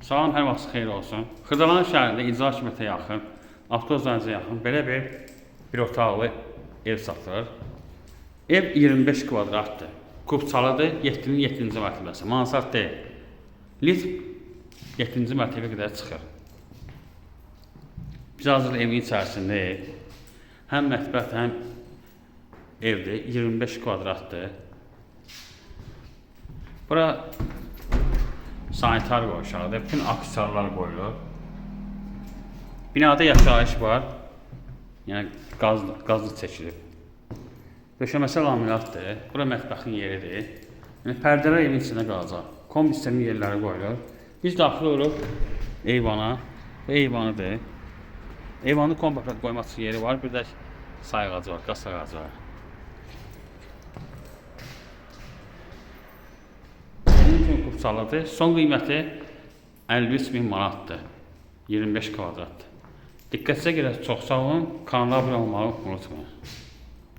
Salam, hər vaxt xeyir olsun. Xırdalan şəhərində icra hakimiyyətə yaxın, avtozanizə yaxın belə bir otaqlı ev satılır. Ev 25 kvadratdır. Kubçalıdır, 7-nin 7-ci mərtəbəsi. Mansard deyil. Lift 7-ci mərtəbəyə qədər çıxır. Biz hazır evin içərisindəyik. Həm mətbəx, həm evdir. 25 kvadratdır. Bura sanitar qoşardır. Bütün aksessuarlar qoyulur. Binada yaşayış var. Yəni qazlı çəkilib. Döşəməsi laminatdır. Bura mətbəxin yeridir. Yəni pərdələr evin içində qalacaq. Kombi sistemi yerləri qoyulur. Biz daxil oluruq eyvana. Bu eyvanıdır. Eyvanın kombi qoymaq üçün yeri var. Bir də sayı ağacı var, qaz ağacı var. Kubçalıdır. Son qiyməti 53.000 manatdır. 25 kvadratdır. Diqqətinizə görə çox sağ olun. Kanala abunə olmağı unutmayın.